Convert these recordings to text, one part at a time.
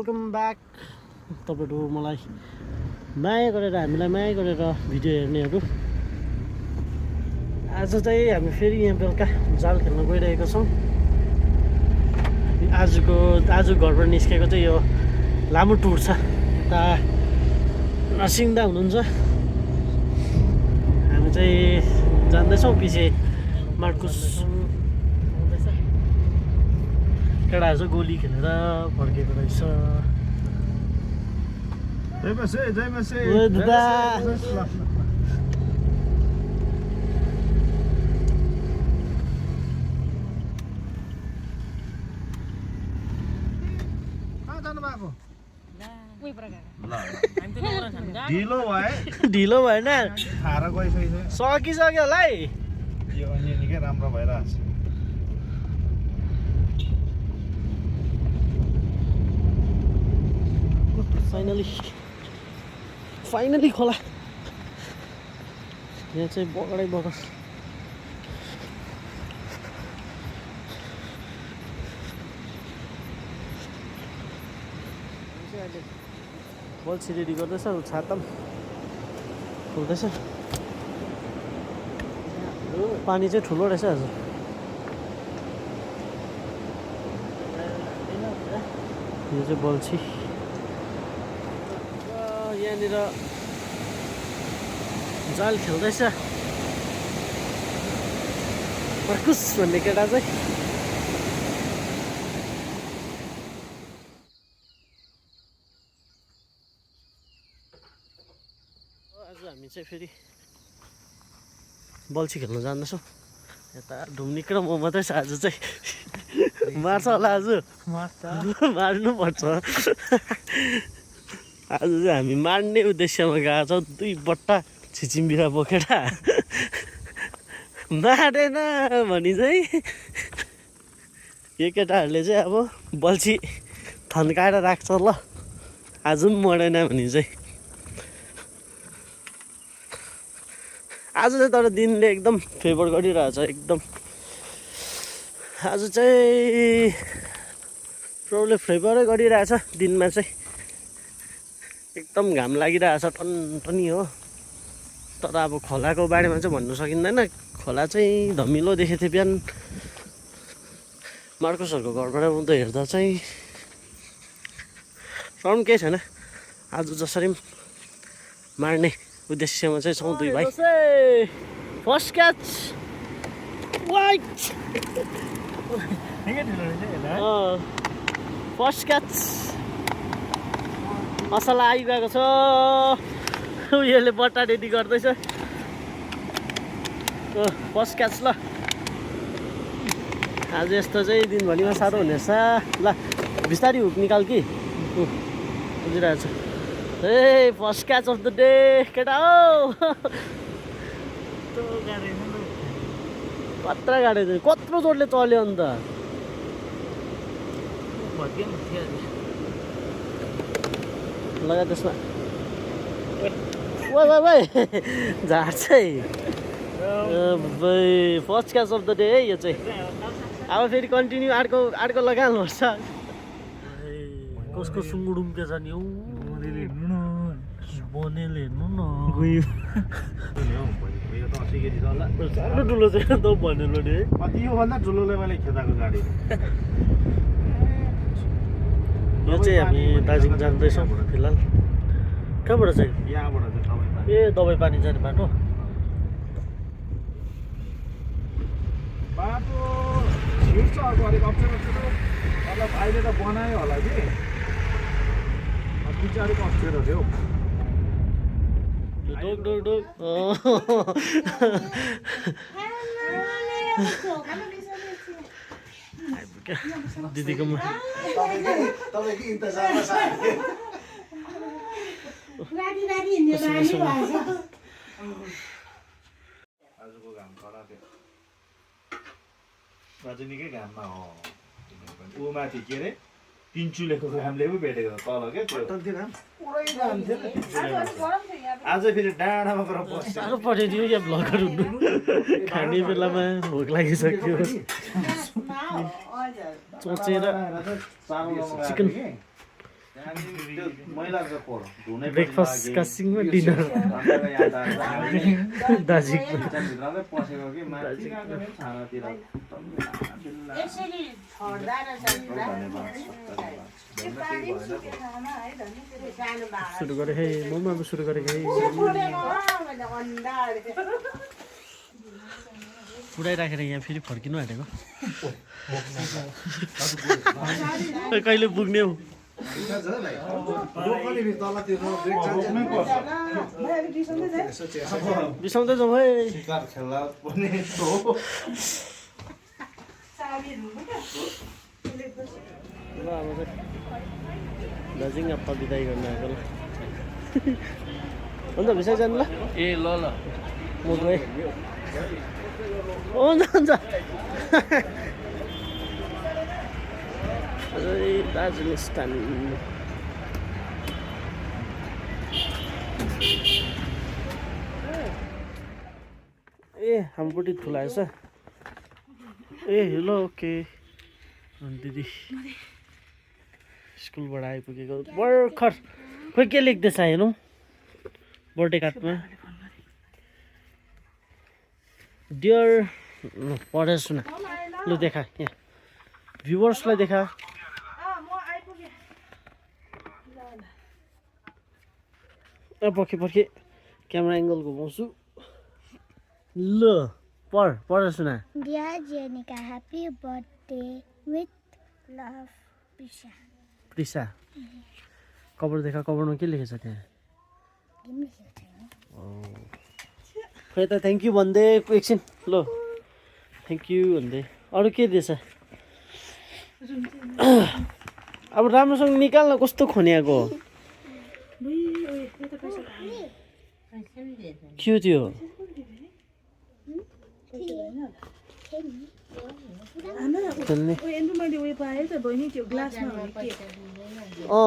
Welcome back तपाईँहरू मलाई माया गरेर हामीलाई माया गरेर भिडियो हेर्नेहरू। आज चाहिँ हामी फेरि यहाँ बेलुका जाल खेल्न गइरहेको छौँ। आज घरबाट निस्केको चाहिँ यो लामो टुर छ। यता नरसिंहदा हुनुहुन्छ, हामी चाहिँ जाँदैछौँ। पछि मार्कुस केटाहरू चाहिँ गोली खेलेर फर्केको रहेछ। ढिलो भएन, सकिसक्यो होला है। यो अनि निकै राम्रो भइरहेछ। फाइनली खोला। यहाँ चाहिँ बगडै बगड। बल्छी रेडी गर्दैछ, छाता पनि खोल्दैछ। पानी चाहिँ ठुलो रहेछ आज। यो चाहिँ बल्छी। यहाँनिर जाल खेल्दैछ मार्कुस भन्ने केटा चाहिँ। आज हामी चाहिँ फेरि बल्छी खेल्न जाँदैछौँ। यता ढुङ्निक र म मात्रै छ आज चाहिँ। मार्छ होला आज, मार्नुपर्छ। आज चाहिँ हामी मार्ने उद्देश्यमा गएको छौँ। 2 बट्टा छिचिम्बिरा बोकेर मारेन भनी चाहिँ यो केटाहरूले चाहिँ अब बल्छी थन्काएर राख्छ ल। आज पनि मरेन भने चाहिँ। आज चाहिँ तर दिनले एकदम फेभर गरिरहेछ एकदम। आज चाहिँ प्रब्लम फेभरै गरिरहेछ दिनमा चाहिँ। एकदम घाम लागिरहेछ, टन्टनी हो। तर अब खोलाको बारेमा चाहिँ भन्नु सकिँदैन। खोला चाहिँ धमिलो देखेको थियो बिहान मार्कुसहरूको घरबाट आउँदा हेर्दा चाहिँ। तर केही छैन, आज जसरी मार्ने उद्देश्यमा चाहिँ छौँ 2 भाइ। First catch white. First catch असल आइगएको छ। उयोले बट्टा रेडी गर्दैछ। फर्स्ट क्याच ल। आज यस्तो चाहिँ दिनभरिमा साह्रो हुनेछ ल। बिस्तारै हुक निकाल कि बुझिरहेको छ। A first catch of the day केटा हो। कत्रो गाडी कत्रो जोडले चल्यो अन्त। लगा त्यसमा वाइ झार्छ है। First catch of the day है यो चाहिँ। अब फेरि कन्टिन्यू अर्को लगाल्नुपर्छ। कसको सुँगुर उम्केछ नि हौ। बनेले हेर्नु न साह्रो ठुलो चाहिँ त बनेलो नि है। योभन्दा ठुलोले मैले खेदाएको गाडी। यो चाहिँ हामी दार्जिलिङ जाँदैछौँ फिलहाल। कहाँबाट चाहिँ? यहाँबाट चाहिँ ए दबाई पानी जाने बाटो। बाटो छिर्छ अर्को अलिक अप्ठ्यारो मतलब अहिले त बनायो होला कि त्यो चाहिँ अलिक अप्ठ्यारो थियो। डोक दिदीकोमा आजको घाम कडा थियो। आज निकै घाममा हो। ऊ माथि के अरे तिनचुलेको घामले पो भेटेको तल क्या पुरै घाम थियो। आज फेरि डाँडामा गएर बस्छ। साह्रो पठाइदियो या भ्लगर हुनु। खाने बेलामा भोक लागिसक्यो। चोचेर चिकन ब्रेकफास्ट का सिङमा डिनर दार्जिलिङ पसेको कि माथि छानातिर सुरु गरे है मोमो अब सुरु गरेको है उडाइराखेर यहाँ फेरि फर्किनु आँटेको कहिले पुग्ने हौ बिसाउँदै जाउँ है खेल्दा पनि ल अब चाहिँ दार्जिलिङ अब बिदाई गर्न आएको ल हुन्छ भिसाइ जानु ल ए ल ल म गएँ हुन्छ हुन्छ दार्जिलिङ स्ट्यान्ड ए हाम्रोपट्टि ठुलाएछ ए ल ओके दिदी स्कुलबाट आइपुगेको भर्खर खोइ के लेख्दैछ हेर्नु बर्थडे कार्डमा डियर पढेर सुन लु देखा यहाँ भ्युवर्सलाई देखा पर्खे पर्खे क्यामेरा एङ्गल घुमाउँछु ल पढेर सुना Dear Jenica, happy birthday with love, Prisha. Prisha cover देखा कभरमा के लेखेछ त्यहाँ खै त थ्याङ्क यू भन्दै एकछिन ल थ्याङ्क यू भन्दै अरू के दिएछ अब राम्रोसँग निकाल्न कस्तो खन्याएको के हो त्यो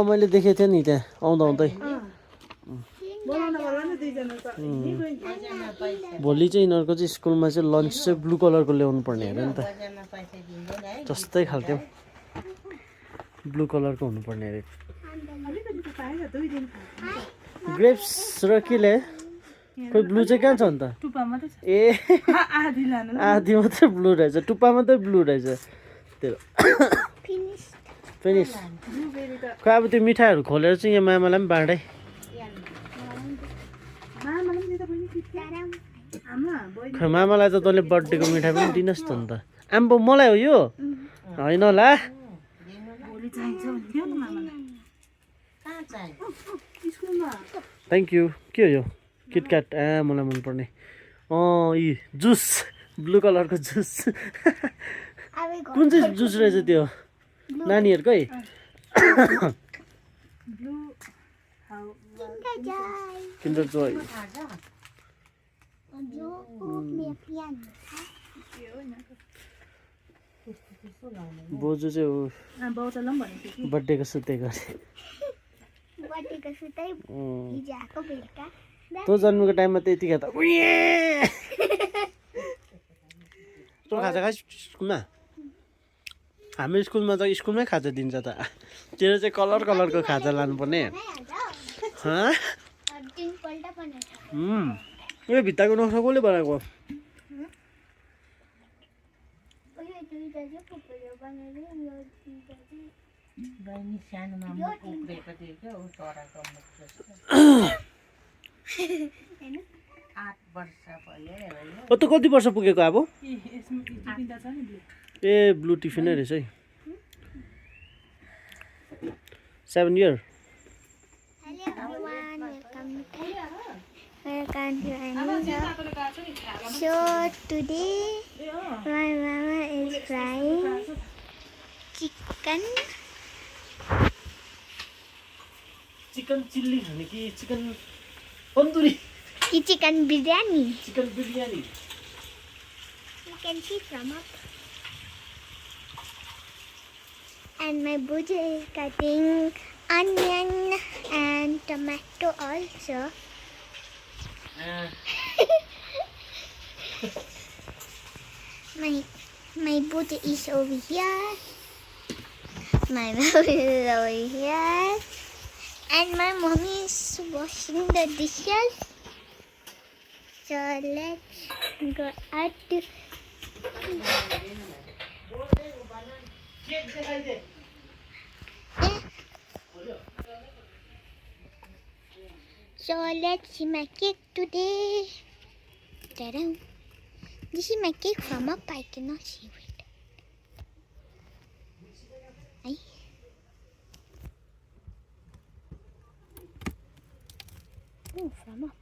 मैले देखेको थिएँ नि त्यहाँ आउँदा आउँदै भोलि चाहिँ यिनीहरूको चाहिँ स्कुलमा चाहिँ लन्च चाहिँ ब्लू कलरको ल्याउनु पर्ने अरे नि त जस्तै खालको ब्लू कलरको हुनुपर्ने अरे ग्रेप्स र के ल्याए खोइ ब्लू चाहिँ कहाँ छ अन्त ए आधी मात्रै ब्लू रहेछ टुप्पा मात्रै ब्लू रहेछ त्यो फिनिस खोइ अब त्यो मिठाईहरू खोलेर चाहिँ यहाँ मामालाई पनि बाँडै खै मामालाई त तैँले बर्थडेको मिठाई पनि दिनुहोस् त अन्त आम्बो मलाई हो यो होइन होला थ्याङ्क यू के हो यो किटक्याट मलाई मनपर्ने यी जुस ब्लू कलरको जुस कुन चाहिँ जुस रहेछ त्यो नानीहरूकै किन्डर जोय बोजू चाहिँ बर्थडेको सुते गरे तँ जन्मेको टाइममा त यतिका त तँ खाजा खास स्कुलमा हाम्रो स्कुलमा त स्कुलमै खाजा दिन्छ त तेरो चाहिँ कलर कलरको खाजा लानुपर्ने उयो भित्ताको नक्सा कसले बनाएको त कति वर्ष पुगेको अब ए ब्लू टिफिनै रहेछ है 7 year Welcome to another. So today my mama is frying chicken. Chicken chilli खाने कि chicken tandoori Chicken biryani. Chicken biryani You can see from up. And my butcher is cutting onion and tomato also. My butcher is over here. My mom is over here. And my mommy is washing the dishes. So let's go out to So let's see my cake today. Ta-da. This is my cake from up. I cannot see it. Aye. Oh, from up.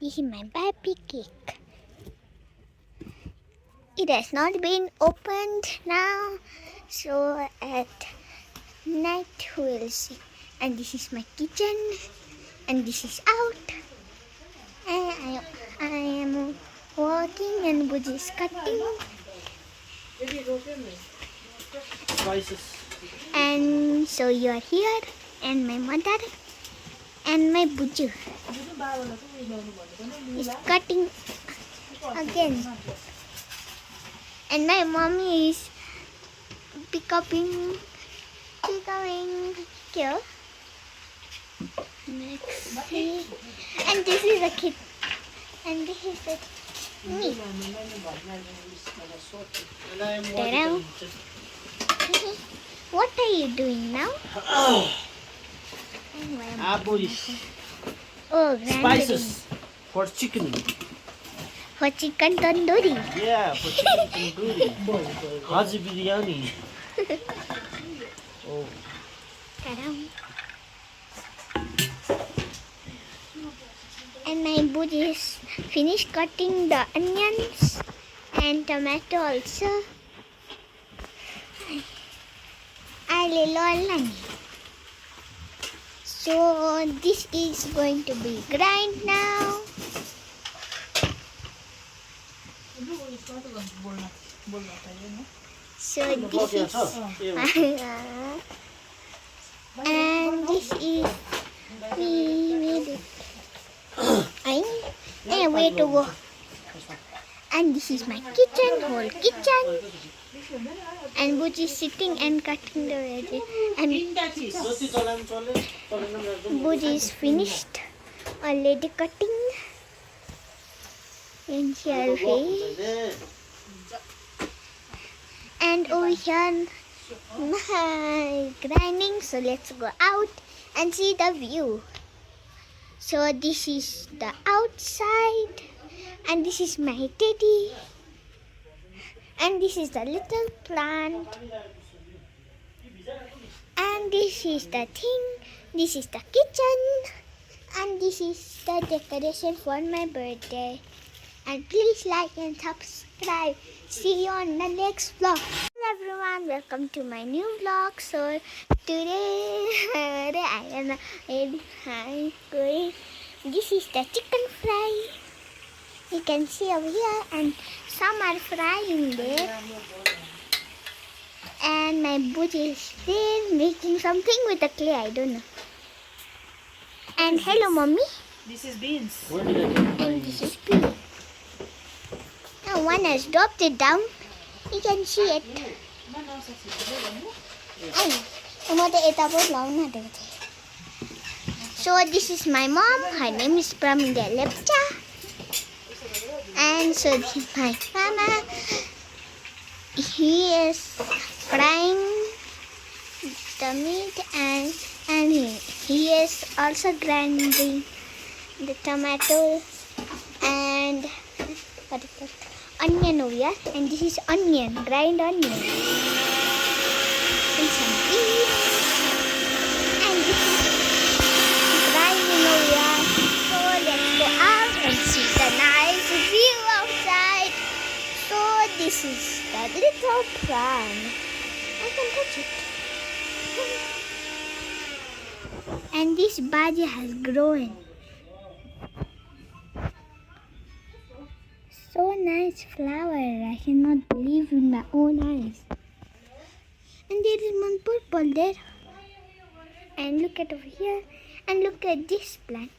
This is my baby cake. It has not been opened now, so at night we'll see. And this is my kitchen, and this is out. And I am walking, and Buji is cutting. Spices. And so you are here, and my mother, and my Buju is cutting again. And my mommy is becoming here. Let's see. And this is a kid. And this is the me. And I am Ta-da. What are you doing now? Abolis. Oh, grandma. Spices for chicken. For chicken tandoori. Yeah, for chicken tandoori. Haji biryani. Oh. Ta-da. And my Buji is finished cutting the onions and tomato also. So this is going to be grind now. So this is and this is we made it. And where to go? And this is my kitchen, whole kitchen. And Buji is sitting and cutting the veggie. And Buji is finished already cutting. And here we. And over here grinding. So let's go out and see the view. So this is the outside, and this is my teddy, and this is the little plant, and this is the thing, this is the kitchen, and this is the decoration for my birthday. And please like and subscribe. See you on the next vlog. Hello everyone, welcome to my new vlog. So today I am going. This is the chicken fry. You can see over here, and some are frying there. And my Buji is there making something with the clay. I don't know. And hello, mommy. This is beans. Where did I get my... And this is pea. Now one has dropped it down. You can see it. So this is my mom. Her name is Pramida Lepcha. And so this is my mama. He is frying the meat, and he is also grinding the tomatoes and what is that? Onion over here. And this is onion, grind onion. And some beef. And this is grinding over here. So let's go out and see the nice view outside. So this is the little plant. I can touch it. And this bhaji has grown. So nice flower. I cannot believe in my own eyes. And there is one purple there. And look at over here. And look at this plant.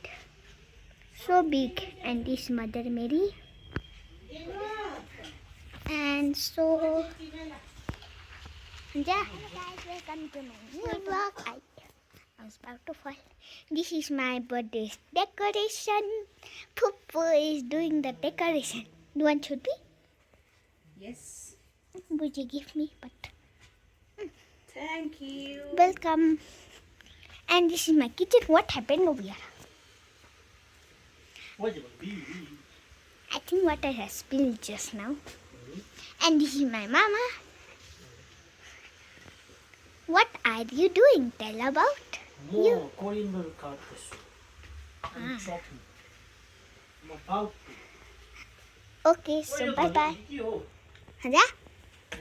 So big. And this Mother Mary. And And so, yeah, guys, welcome to my new vlog. I was about to fall. This is my birthday decoration. Poopo is doing the decoration. Do you want to be? Yes. Would you give me? But Thank you. welcome. And this is my kitchen. What happened over here? I think water has spilled just now. And this is my mama. What are you doing? Tell about you. Coriander काट्दैछु I'm chopping. I'm about to. Okay, so bye bye. के हो हजुर?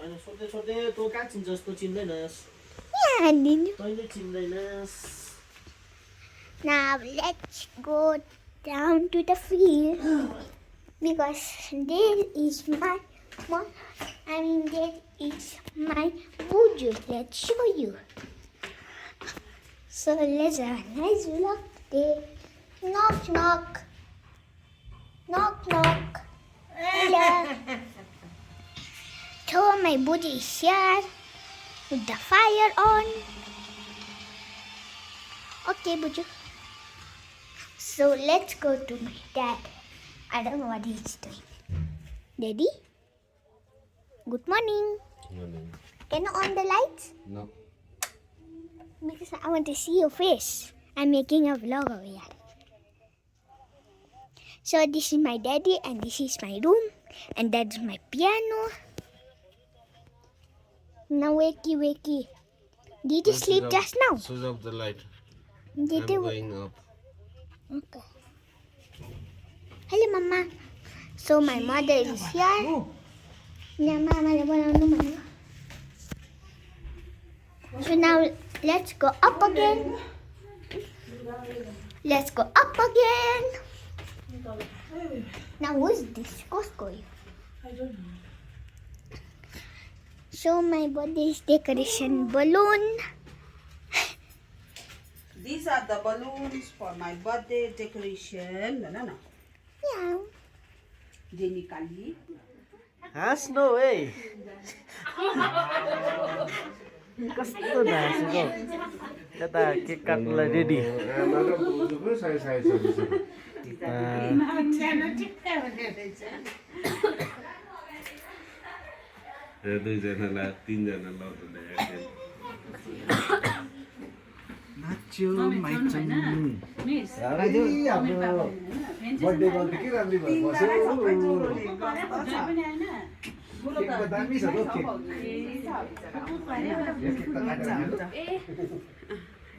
मैले सोध्दै सोध्दै तँ कहाँ चिन्छस् तँ चिन्दैनस् Yeah, Ninu. तैँले चिन्दैनस् Now let's go down to the field because there is my mom. There is my buju. Let's show you. So let's have a nice vlog today. Knock knock. Knock knock. Hello. So my buju is here with the fire on. Okay, buju. So let's go to my dad. I don't know what he's doing. Daddy? Good morning. Morning. Can you on the lights? No. Because I want to see your face. I'm making a vlog over here. So this is my daddy and this is my room. And that's my piano. Now wakey wakey. Did you sleep just now? Switch off the light. Did I'm you? going up. Okay. Hello, Mama. So my mother is here. Yeah, Mama. So now let's go up again. Let's go up again. Now who's this Costco? I don't know. So my birthday decoration balloon. These are the balloons for my birthday decoration. No. Yeah. They nikali. हाँस्नु है कस्तो हाँसेको यता cake काट्नुलाई ready दुईजनालाई तीनजना नाच्यो माइचन birthday गर्नु के राम्रो भयो बस्यो दामी छ त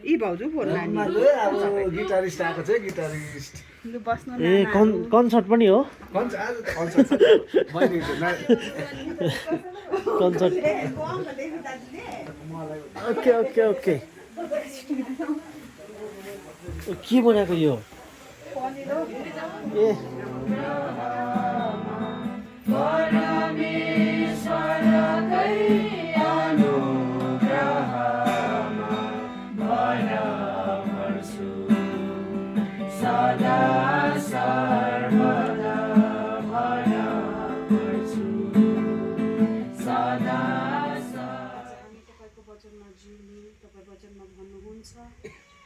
यी भाउजू फोन अब गिटारिस्ट आएको छ गिटारिस्ट ए कन्सर्ट पनि हो concert concert okay okay okay के बनाएको यो ए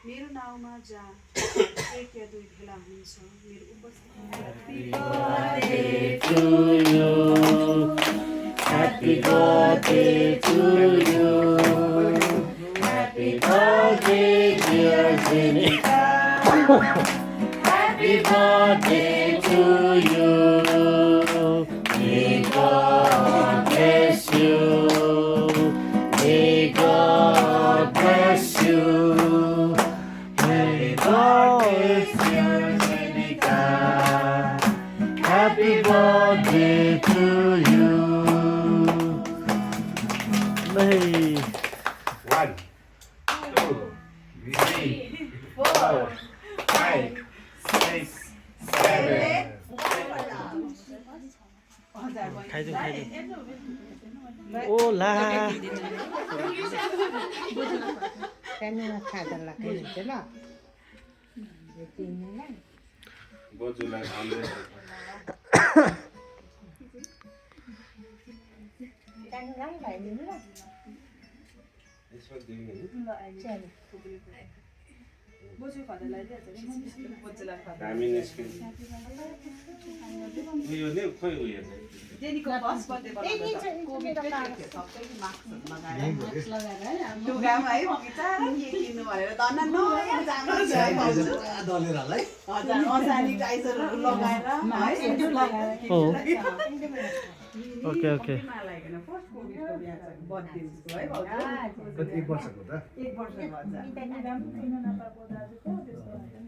मेरो नाउँमा जा एक या दुई भेला हुन्छ मेरो Happy birthday to you. Happy birthday, dear Zenica. Happy birthday to you. May God bless you. May God bless you. May God bless you, Zenica. Happy birthday to you. Hey. 1 2 3 4 5 6 7 खाइदिउँ ओला बजुलाई बोजू खदा लगाइदिहाल्छ बोजूलाई खदा हामी निस्किन्छ उयो नै खोइ उयो नै जेनीको फर्स्ट बर्थडे कोभिड सबै मास्कहरु लगाएर लुगामा है बिचारा के किन्नु भनेर धन्न नयाँ जामा दलेर होला है हजुर सेनिटाइजरहरु लगाएर ओके ओके लगाइकन फर्स्ट कोभिडको बिहा बर्थडेको है भाउजू कति 1 वर्षको त 1 वर्ष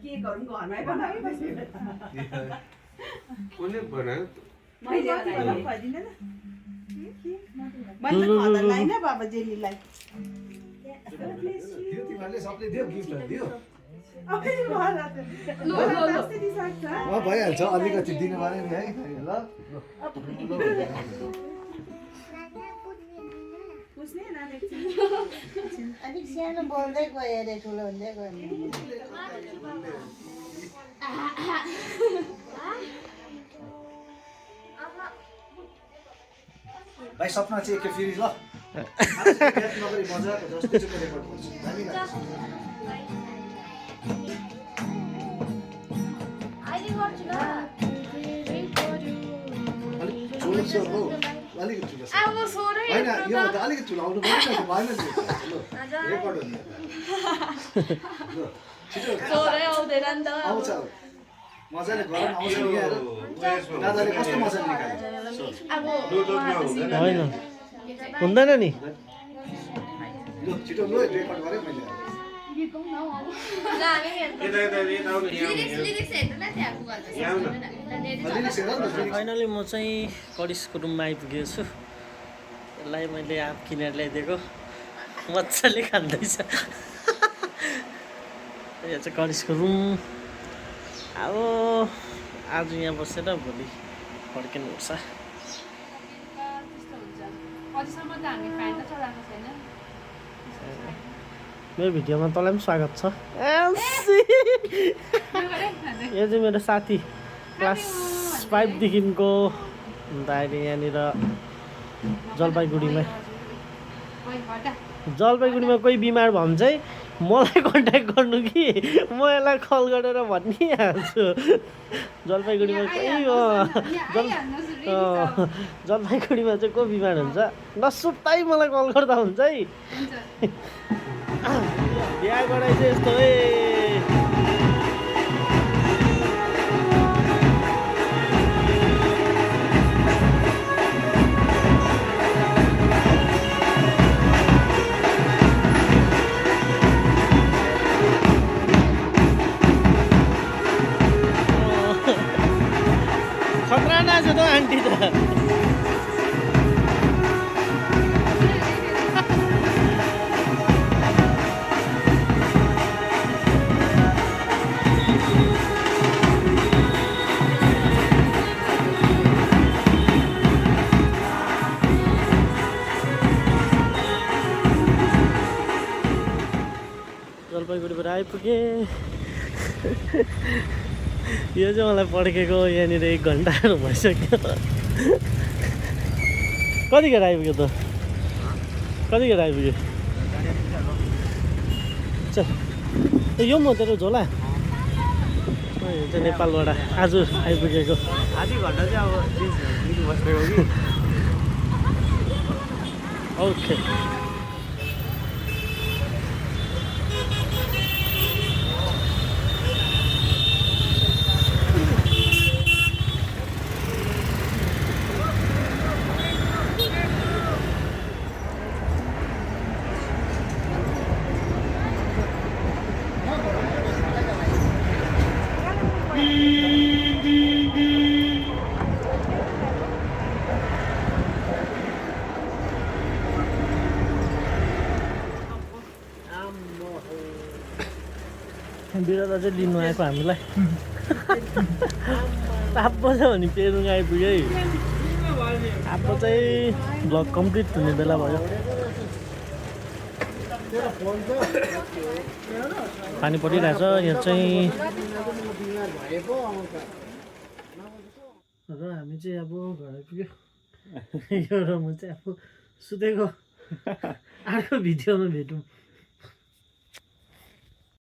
केकहरु घरमै बनाएको कुनै बनायो मैले खुवाइदिँदैन मैले खदा लाइन बाबा जेलीलाई त्यो तिमीहरूले सबले दियो गिफ्टहरू दियो भइहाल्छ अलिकति दिनु पर्यो नि है ल अलिक सानो बोल्दै गयो अरे ठुलो हुँदै गयो भाइ सपना चाहिँ के फेरि ल नगरी मजाको जस्तो चाहिँ रेकर्ड गर्छु दामी अलिकति ठुलो होइन यो त अलिकति ठुलो आउनु भएन रेकर्ड हो नि ल छिटो आउँछ मजाले गरम आउँछ नि दादाले कस्तो मजाले निकाल्यो होइन हुँदैन नि लु छिटो लु रेकर्ड गरेँ मैले फाइनली म चाहिँ कडिसको रुममा आइपुगेको छु। यसलाई मैले आँप किनेर ल्याइदिएको मजाले खाँदैछ। यो चाहिँ कडिसको रुम। अब आज यहाँ बसेर भोलि फर्किनुपर्छ। मेरो भिडियोमा तँलाई पनि स्वागत छ। यो चाहिँ मेरो साथी क्लास 5 देखिको अन्त अहिले यहाँनिर जलपाइगुडीमा कोही बिमार भयो भने चाहिँ मलाई कन्ट्याक्ट गर्नु कि म यसलाई कल गरेर भनिहाल्छु। जलपाइगुडीमा कोही जलपाइगुडीमा चाहिँ को बिमार हुन्छ नसुर्ताइ मलाई कल गर्दा हुन्छ है। बिहा गराइ चाहिँ यस्तो है। खतरा नाच्यो त आन्टी त। जलपाइगुडीबाट आइपुगेँ। यो चाहिँ मलाई पड्केको यहाँनिर 1 घन्टाहरू भइसक्यो। कतिखेर आइपुग्यो त? कतिखेर आइपुग्यो? चल यो म तेरो झोला यो चाहिँ नेपालबाट आज आइपुगेको। आधी घन्टा चाहिँ अब बसेको कि ओके बिरदा चाहिँ लिनु आएको हामीलाई। ताप्पो छ भने पेरुङ आइपुग्यो है। अब चाहिँ भ्लग कम्प्लिट हुने बेला भयो। पानी परिरहेछ यहाँ चाहिँ। र हामी चाहिँ अब घर आइपुग्यो। यो र म चाहिँ आफू सुतेको अर्को भिडियोमा भेटौँ